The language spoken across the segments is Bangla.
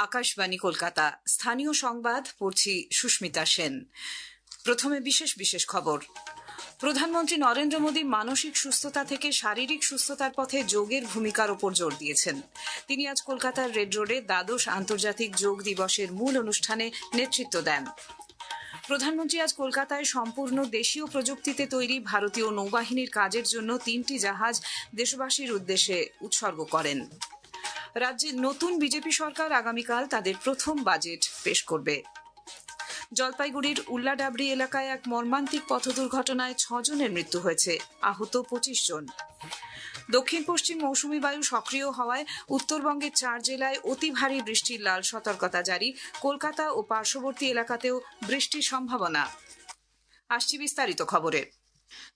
আকাশবাণী কলকাতা। স্থানীয় সংবাদ পড়ছি সুস্মিতা সেন। প্রথমে বিশেষ খবর। প্রধানমন্ত্রী নরেন্দ্র মোদী মানসিক সুস্থতা থেকে শারীরিক সুস্থতার পথে যোগের ভূমিকার ওপর জোর দিয়েছেন। তিনি আজ কলকাতার রেড রোডে দ্বাদশ আন্তর্জাতিক যোগ দিবসের মূল অনুষ্ঠানে নেতৃত্ব দেন। প্রধানমন্ত্রী আজ কলকাতায় সম্পূর্ণ দেশীয় প্রযুক্তিতে তৈরি ভারতীয় নৌবাহিনীর কাজের জন্য 3টি জাহাজ দেশবাসীর উদ্দেশ্যে উৎসর্গ করেন। রাজ্যে নতুন বিজেপি সরকার আগামীকাল তাদের প্রথম বাজেট পেশ করবে। জলপাইগুড়ির উল্লাডাবড়ি এলাকায় এক মর্মান্তিক পথ দুর্ঘটনায় 6 জনের মৃত্যু হয়েছে, আহত 25 জন। দক্ষিণ পশ্চিম মৌসুমী বায়ু সক্রিয় হওয়ায় উত্তরবঙ্গের 4 জেলায় অতি ভারী বৃষ্টির লাল সতর্কতা জারি। কলকাতা ও পার্শ্ববর্তী এলাকাতেও বৃষ্টির সম্ভাবনা। আসছি বিস্তারিত খবরে।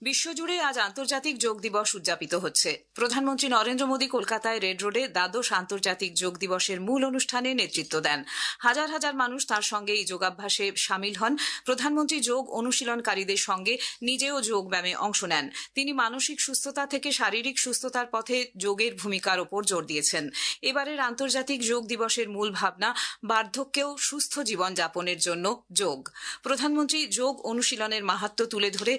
বিশ্বজুড়ে আজ আন্তর্জাতিক যোগ দিবস উদযাপিত হচ্ছে। প্রধানমন্ত্রী নরেন্দ্র মোদী কলকাতায় রেড রোডে দ্বাদশ আন্তর্জাতিক যোগ দিবসের মূল অনুষ্ঠানে নেতৃত্ব দেন। হাজার হাজার মানুষ তার সঙ্গে এই যোগাভ্যাসে সামিল হন। প্রধানমন্ত্রী যোগ অনুশীলনকারীদের সঙ্গে নিজেও যোগ ব্যায়ামে অংশ নেন। তিনি মানসিক সুস্থতা থেকে শারীরিক সুস্থতার পথে যোগের ভূমিকার ওপর জোর দিয়েছেন। এবারের আন্তর্জাতিক যোগ দিবসের মূল ভাবনা বার্ধক্যেও সুস্থ জীবন যাপনের জন্য যোগ। প্রধানমন্ত্রী যোগ অনুশীলনের মাহাত্ম্য তুলে ধরে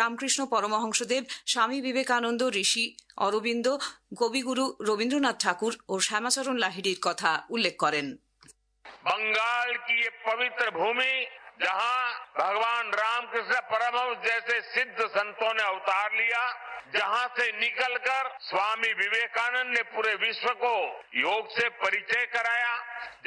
রামকৃষ্ণ পরমহংসদেব, স্বামী বিবেকানন্দ, ঋষি অরবিন্দ, কবিগুরু রবীন্দ্রনাথ ঠাকুর ও শ্যামাচরণ লাহিড়ীর কথা উল্লেখ করেন। बंगाल की ये पवित्र भूमि जहां भगवान रामकृष्ण परमहंस जैसे सिद्ध संतों ने अवतार लिया, जहां से निकलकर स्वामी विवेकानंद ने पूरे विश्व को योग से परिचय कराया,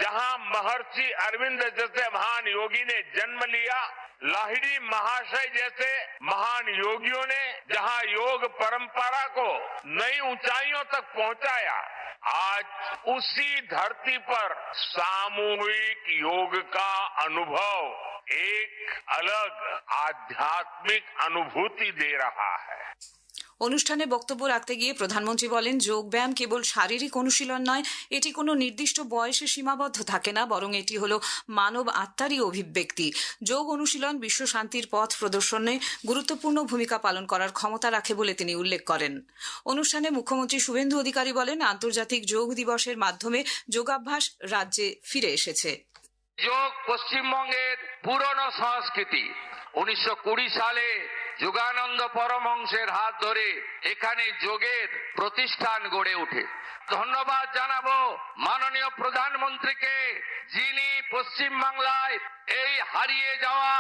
जहां महर्षि अरविंद जैसे महान योगी ने जन्म लिया, लाहिड़ी महाशय जैसे महान योगियों ने जहां योग परंपरा को नई ऊंचाइयों तक पहुंचाया, आज उसी धरती पर सामूहिक योग का अनुभव एक अलग आध्यात्मिक अनुभूति दे रहा है। অনুষ্ঠানে বক্তব্য রাখতে গিয়ে প্রধানমন্ত্রী বলেন, যোগ ব্যায়াম কেবল শারীরিক অনুশীলন নয়, এটি কোনো নির্দিষ্ট বয়সে সীমাবদ্ধ থাকে না, বরং এটি হলো মানব আত্মারই অভিব্যক্তি। যোগ অনুশীলন বিশ্ব শান্তির পথ প্রদর্শনে গুরুত্বপূর্ণ ভূমিকা পালন করার ক্ষমতা রাখে বলে তিনি উল্লেখ করেন। অনুষ্ঠানে মুখ্যমন্ত্রী শুভেন্দু অধিকারী বলেন, আন্তর্জাতিক যোগ দিবসের মাধ্যমে যোগাভ্যাস রাজ্যে ফিরে এসেছে। যোগ পশ্চিমবঙ্গের পুরনো সংস্কৃতি। 1920 সালে যোগানন্দ পরমহংসের হাত ধরে এখানে যোগের প্রতিষ্ঠান গড়ে ওঠে। ধন্যবাদ জানাবো মাননীয় প্রধানমন্ত্রীকে, যিনি পশ্চিমবাংলায় এই হারিয়ে যাওয়া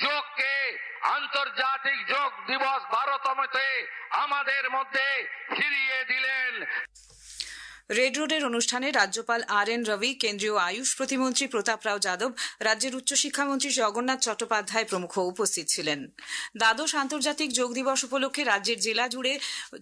যোগকে আন্তর্জাতিক যোগ দিবস 12তমতে আমাদের মধ্যে ফিরিয়ে দিলেন। রেড রোডের অনুষ্ঠানে রাজ্যপাল RN রবি, কেন্দ্রীয় আয়ুষ প্রতিমন্ত্রী প্রতাপ রাও যাদব, রাজ্যের উচ্চশিক্ষামন্ত্রী জগন্নাথ চট্টোপাধ্যায় প্রমুখ উপস্থিত ছিলেন। দ্বাদশ আন্তর্জাতিক যোগ দিবস উপলক্ষে রাজ্যের জেলা জুড়ে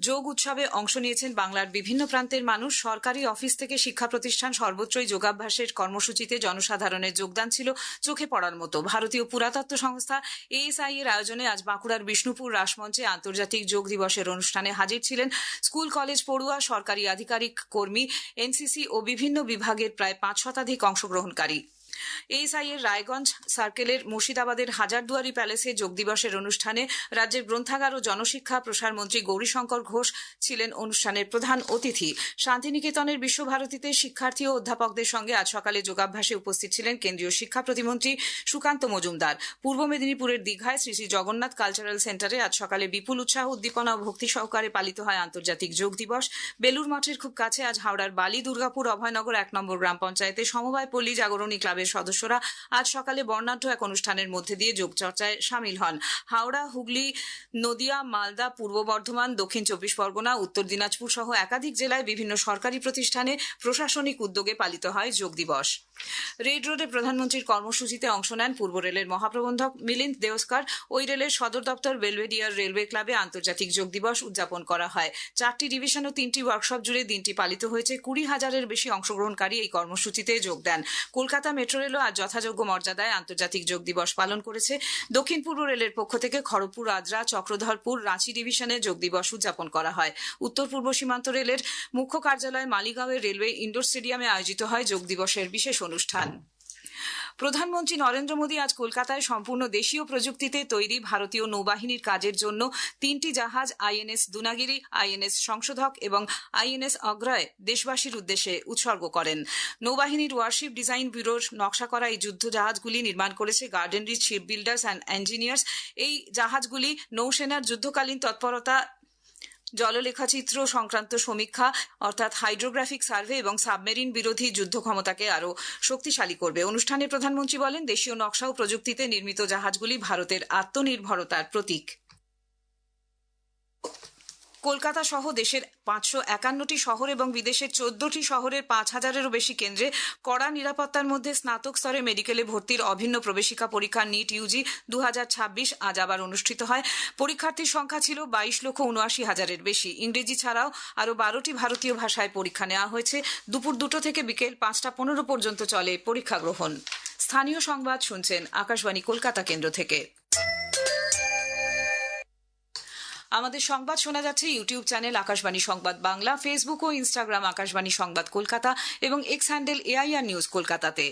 যোগ উৎসবে অংশ নিয়েছেন বাংলার বিভিন্ন প্রান্তের মানুষ। সরকারি অফিস থেকে শিক্ষা প্রতিষ্ঠান সর্বত্রই যোগাভ্যাসের কর্মসূচিতে জনসাধারণের যোগদান ছিল চোখে পড়ার মতো। ভারতীয় পুরাতত্ত্ব সংস্থা ASI এর আয়োজনে আজ বাঁকুড়ার বিষ্ণুপুর রাসমঞ্চে আন্তর্জাতিক যোগ দিবসের অনুষ্ঠানে হাজির ছিলেন স্কুল কলেজ পড়ুয়া, সরকারি আধিকারিক, কর্মী, NCC ও বিভিন্ন বিভাগের প্রায় 5 শতাধিক অংশগ্রহণকারী। ASI এর রায়গঞ্জ সার্কেলের মুর্শিদাবাদের হাজারদুয়ারি প্যালেসে যোগ দিবসের অনুষ্ঠানে রাজ্যের গ্রন্থাগার ও জনশিক্ষা প্রসার মন্ত্রী গৌরীশঙ্কর ঘোষ ছিলেন অনুষ্ঠানের প্রধান অতিথি। শান্তিনিকেতনের বিশ্বভারতীতে শিক্ষার্থী ও অধ্যাপকদের সঙ্গে আজ সকালে যোগাভ্যাসে উপস্থিত ছিলেন কেন্দ্রীয় শিক্ষা প্রতিমন্ত্রী সুকান্ত মজুমদার। পূর্ব মেদিনীপুরের দীঘায় শ্রী শ্রী জগন্নাথ কালচারাল সেন্টারে আজ সকালে বিপুল উৎসাহ, উদ্দীপনা ও ভক্তি সহকারে পালিত হয় আন্তর্জাতিক যোগ দিবস। বেলুর মঠের খুব কাছে আজ হাওড়ার বালি দুর্গাপুর অভয়নগর 1 নম্বর গ্রাম পঞ্চায়েতে সমবায় পল্লী জাগরণী ক্লাবের সদস্যরা আজ সকালে বর্ণাঢ্য এক অনুষ্ঠানের মধ্যে দিয়ে যোগ চর্চায় সামিল হন। হাওড়া, হুগলি, নদিয়া, মালদা, পূর্ব বর্ধমান, দক্ষিণ 24 পরগনা, উত্তর দিনাজপুর সহ একাধিক জেলায় বিভিন্ন সরকারি প্রতিষ্ঠানে প্রশাসনিক উদ্যোগে পালিত হয় যোগ দিবস। রেড রোডে প্রধানমন্ত্রীর কর্মসূচিতে অংশ নেন পূর্ব রেলের মহাপ্রবন্ধক মিলিন্দ দেওস্কার। ওই রেলের সদর দপ্তর বেলভেডিয়ার রেলওয়ে ক্লাবে আন্তর্জাতিক যোগ দিবস উদযাপন করা হয়। 4টি ডিভিশন ও 3টি ওয়ার্কশপ জুড়ে দিনটি পালিত হয়েছে। 20,000-এর বেশি অংশগ্রহণকারী এই কর্মসূচিতে যোগ দেন। কলকাতা মেট্রো রেলও আজ যথাযোগ্য মর্যাদায় আন্তর্জাতিক যোগ দিবস পালন করেছে। দক্ষিণ পূর্ব রেলের পক্ষ থেকে খড়গপুর, আদ্রা, চক্রধরপুর, রাঁচি ডিভিশনে যোগ দিবস উদযাপন করা হয়। উত্তর পূর্ব সীমান্ত রেলের মুখ্য কার্যালয় মালিগাঁওয়ের রেলওয়ে ইন্ডোর স্টেডিয়ামে আয়োজিত হয় যোগ দিবসের বিশেষ অনুষ্ঠান। প্রধানমন্ত্রী নরেন্দ্র মোদী আজ কলকাতায় সম্পূর্ণ দেশীয় প্রযুক্তিতে তৈরি ভারতীয় নৌবাহিনীর কাজের জন্য 3টি জাহাজ আইএনএস দুনাগিরি, আইএনএস সংশোধক এবং আইএনএস অগ্রয় দেশবাসীর উদ্দেশ্যে উৎসর্গ করেন। নৌবাহিনীর ওয়ারশিপ ডিজাইন ব্যুরোর নকশা করা এই যুদ্ধ জাহাজগুলি নির্মাণ করেছে Garden Reach Shipbuilders and Engineers. এই জাহাজগুলি নৌসেনার যুদ্ধকালীন তৎপরতা, জললেখাচিত্র সংক্রান্ত সমীক্ষা অর্থাৎ হাইড্রোগ্রাফিক সার্ভে এবং সাবমেরিন বিরোধী যুদ্ধ ক্ষমতাকে আরও শক্তিশালী করবে। অনুষ্ঠানে প্রধানমন্ত্রী বলেন, দেশীয় নকশা ও প্রযুক্তিতে নির্মিত জাহাজগুলি ভারতের আত্মনির্ভরতার প্রতীক। কলকাতা সহ দেশের 551টি শহর এবং বিদেশের 14টি শহরের 5000-এরও বেশি কেন্দ্রে কড়া নিরাপত্তার মধ্যে স্নাতক স্তরে মেডিকেলে ভর্তির অভিন্ন প্রবেশিকা পরীক্ষা নিট ইউজি 2026 আজ আবার অনুষ্ঠিত হয়। পরীক্ষার্থীর সংখ্যা ছিল 22,79,000-এর বেশি। ইংরেজি ছাড়াও আরও 12টি ভারতীয় ভাষায় পরীক্ষা নেওয়া হয়েছে। দুপুর 2টো থেকে বিকেল 5টা 15 পর্যন্ত চলে পরীক্ষা গ্রহণ। স্থানীয় সংবাদ শুনছেন আকাশবাণী কলকাতা কেন্দ্র থেকে। আমাদের সংবাদ শোনা যাচ্ছে ইউটিউব চ্যানেল আকাশবাণী সংবাদ বাংলা, ফেসবুক ও ইনস্টাগ্রাম আকাশবাণী সংবাদ কলকাতা এবং এক্স হ্যান্ডেল এআইআর নিউজ কলকাতাতে।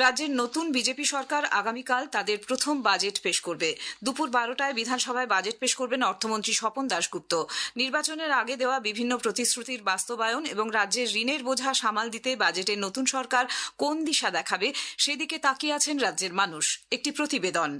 রাজ্যের নতুন বিজেপি সরকার আগামীকাল তাদের প্রথম বাজেট পেশ করবে। দুপুর 12টায় বিধানসভায় বাজেট পেশ করবেন অর্থমন্ত্রী স্বপন দাশগুপ্ত। নির্বাচনের আগে দেওয়া বিভিন্ন প্রতিশ্রুতির বাস্তবায়ন এবং রাজ্যের ঋণের বোঝা সামাল দিতে বাজেটের নতুন সরকার কোন দিশা দেখাবে সেদিকে তাকিয়ে আছেন রাজ্যের মানুষ। একটি প্রতিবেদন।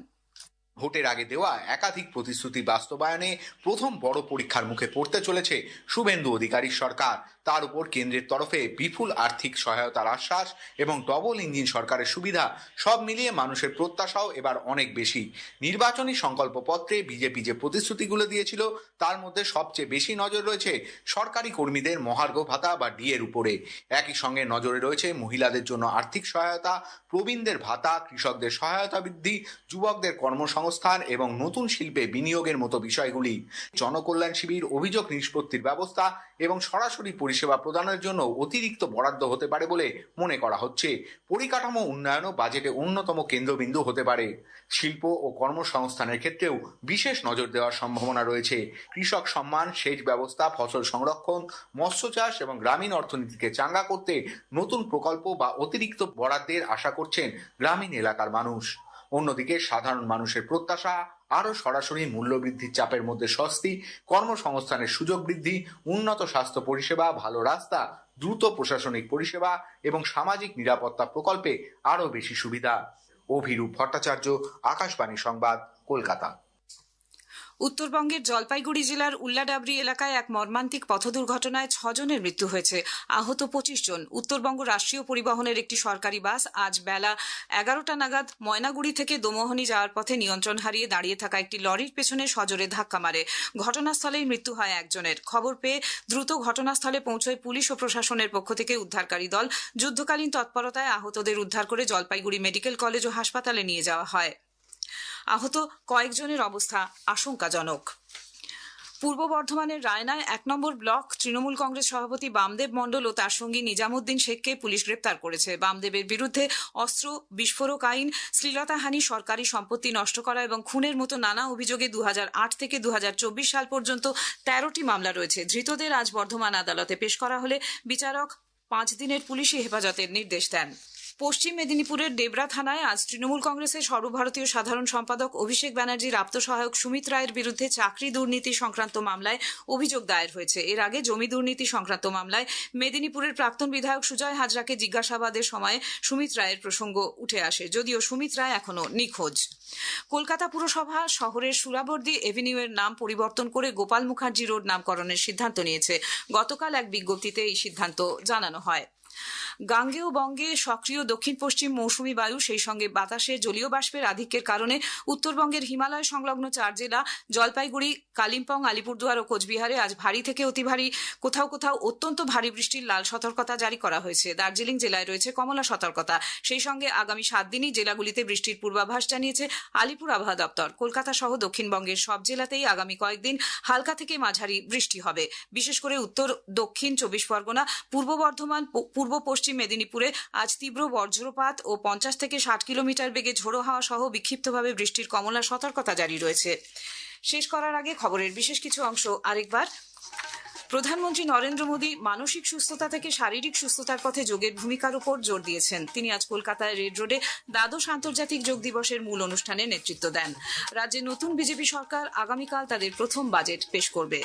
ভোটের আগে দেওয়া একাধিক প্রতিশ্রুতি বাস্তবায়নে প্রথম বড় পরীক্ষার মুখে পড়তে চলেছে শুভেন্দু অধিকারীর সরকার। তার উপর কেন্দ্রের তরফে বিপুল আর্থিক সহায়তার আশ্বাস এবং ডবল ইঞ্জিন সরকারের সুবিধা, সব মিলিয়ে মানুষের প্রত্যাশাও এবার অনেক বেশি। নির্বাচনী সংকল্পপত্রে বিজেপি যে প্রতিশ্রুতিগুলো দিয়েছিল তার মধ্যে সবচেয়ে বেশি নজর রয়েছে সরকারি কর্মীদের মহার্ঘ ভাতা বা ডিএর উপরে। একই সঙ্গে নজরে রয়েছে মহিলাদের জন্য আর্থিক সহায়তা, প্রবীণদের ভাতা, কৃষকদের সহায়তা বৃদ্ধি, যুবকদের কর্মসংস্থান এবং নতুন শিল্পে বিনিয়োগের মতো বিষয়গুলি। জনকল্যাণ শিবির, অভিযোগ নিষ্পত্তির ব্যবস্থা এবং সরাসরি পরিষেবা প্রদানের জন্য অতিরিক্ত বরাদ্দ হতে পারে বলে মনে করা হচ্ছে। পরিকাঠামো উন্নয়নও বাজেটে অন্যতম কেন্দ্রবিন্দু হতে পারে। শিল্প ও কর্মসংস্থানের ক্ষেত্রেও বিশেষ নজর দেওয়ার সম্ভাবনা রয়েছে। কৃষক সম্মান, সেচ ব্যবস্থা, ফসল সংরক্ষণ, মৎস্য চাষ এবং গ্রামীণ অর্থনীতিকে চাঙ্গা করতে নতুন প্রকল্প বা অতিরিক্ত বরাদ্দের আশা করছেন গ্রামীণ এলাকার মানুষ। অন্যদিকে সাধারণ মানুষের প্রত্যাশা আরও সরাসরি মূল্যবৃদ্ধির চাপের মধ্যে স্বস্তি, কর্মসংস্থানের সুযোগ বৃদ্ধি, উন্নত স্বাস্থ্য পরিষেবা, ভালো রাস্তা, দ্রুত প্রশাসনিক পরিষেবা এবং সামাজিক নিরাপত্তা প্রকল্পে আরও বেশি সুবিধা। অভিরূপ ভট্টাচার্য, আকাশবাণী সংবাদ, কলকাতা। উত্তরবঙ্গের জলপাইগুড়ি জেলার উল্লাডাবরি এলাকায় এক মর্মান্তিক পথ দুর্ঘটনায় 6 জনের মৃত্যু হয়েছে, আহত 25 জন। উত্তরবঙ্গ রাষ্ট্রীয় পরিবহনের একটি সরকারি বাস আজ বেলা 11টা নাগাদ ময়নাগুড়ি থেকে দোমোহনী যাওয়ার পথে নিয়ন্ত্রণ হারিয়ে দাঁড়িয়ে থাকা একটি লরির পেছনে সজোরে ধাক্কা মারে। ঘটনাস্থলেই মৃত্যু হয় একজনের। খবর পেয়ে দ্রুত ঘটনাস্থলে পৌঁছয় পুলিশ ও প্রশাসনের পক্ষ থেকে উদ্ধারকারী দল। যুদ্ধকালীন তৎপরতায় আহতদের উদ্ধার করে জলপাইগুড়ি মেডিকেল কলেজ ও হাসপাতালে নিয়ে যাওয়া হয়। আহত কয়েকজনের অবস্থা আশঙ্কাজনক। পূর্ব বর্ধমানের রায়নায় 1 নম্বর ব্লক তৃণমূল কংগ্রেস সভাপতি বামদেব মণ্ডল ও তার সঙ্গী নিজামুদ্দিন শেখকে পুলিশ গ্রেপ্তার করেছে। বামদেবের বিরুদ্ধে অস্ত্র, বিস্ফোরক আইন, শ্লীলতাহানি, সরকারি সম্পত্তি নষ্ট করা এবং খুনের মতো নানা অভিযোগে 2008 থেকে 2024 সাল পর্যন্ত 13টি মামলা রয়েছে। ধৃতদের আজ বর্ধমান আদালতে পেশ করা হলে বিচারক 5 দিনের পুলিশি হেফাজতের নির্দেশ দেন। পশ্চিম মেদিনীপুরের ডেবরা থানায় আজ তৃণমূল কংগ্রেসের সর্বভারতীয় সাধারণ সম্পাদক অভিষেক ব্যানার্জির আপ্তসহায়ক সুমিত রায়ের বিরুদ্ধে চাকরি দুর্নীতি সংক্রান্ত মামলায় অভিযোগ দায়ের হয়েছে। এর আগে জমি দুর্নীতি সংক্রান্ত মামলায় মেদিনীপুরের প্রাক্তন বিধায়ক সুজয় হাজরাকে জিজ্ঞাসাবাদের সময় সুমিত রায়ের প্রসঙ্গ উঠে আসে, যদিও সুমিত রায় এখনো নিখোঁজ। কলকাতা পুরসভা শহরের সুরাবর্দী এভিনিউয়ের নাম পরিবর্তন করে গোপাল মুখার্জি রোড নামকরণের সিদ্ধান্ত নিয়েছে। গতকাল এক বিজ্ঞপ্তিতে এই সিদ্ধান্ত জানানো হয়। গাঙ্গেয় বঙ্গে সক্রিয় দক্ষিণ পশ্চিম মৌসুমী বায়ু, সেই সঙ্গে বাতাসে জলীয় বাষ্পের আধিক্যের কারণে উত্তরবঙ্গের হিমালয় সংলগ্ন 4 জেলা জলপাইগুড়ি, কালিম্পং, আলিপুরদুয়ার ও কোচবিহারে আজ ভারী থেকে অতি ভারী, কোথাও কোথাও অত্যন্ত ভারী বৃষ্টির লাল সতর্কতা জারি করা হয়েছে। দার্জিলিং জেলায় রয়েছে কমলা সতর্কতা। সেই সঙ্গে আগামী 7 দিনই জেলাগুলিতে বৃষ্টির পূর্বাভাস জানিয়েছে আলিপুর আবহাওয়া দপ্তর। কলকাতা সহ দক্ষিণবঙ্গের সব জেলাতেই আগামী কয়েকদিন হালকা থেকে মাঝারি বৃষ্টি হবে। বিশেষ করে উত্তর দক্ষিণ 24 পরগনা, পূর্ব বর্ধমান, পূর্ব পশ্চিম মেদিনীপুরে আজ তীব্র বজ্রপাত ও 50 থেকে 60 কিলোমিটার বেগে ঝোড়ো হাওয়া সহ বিক্ষিপ্তভাবে বৃষ্টির কমলা সতর্কতা জারি রয়েছে। শেষ করার আগে খবরের বিশেষ কিছু অংশ আরেকবার। প্রধানমন্ত্রী নরেন্দ্র মোদী মানসিক সুস্থতা থেকে শারীরিক সুস্থতার পথে যোগের ভূমিকার উপর জোর দিয়েছেন। তিনি আজ কলকাতায় রেড রোডে দ্বাদশ আন্তর্জাতিক যোগ দিবসের মূল অনুষ্ঠানে নেতৃত্ব দেন। রাজ্যে নতুন বিজেপি সরকার আগামীকাল তাদের প্রথম বাজেট পেশ করবে।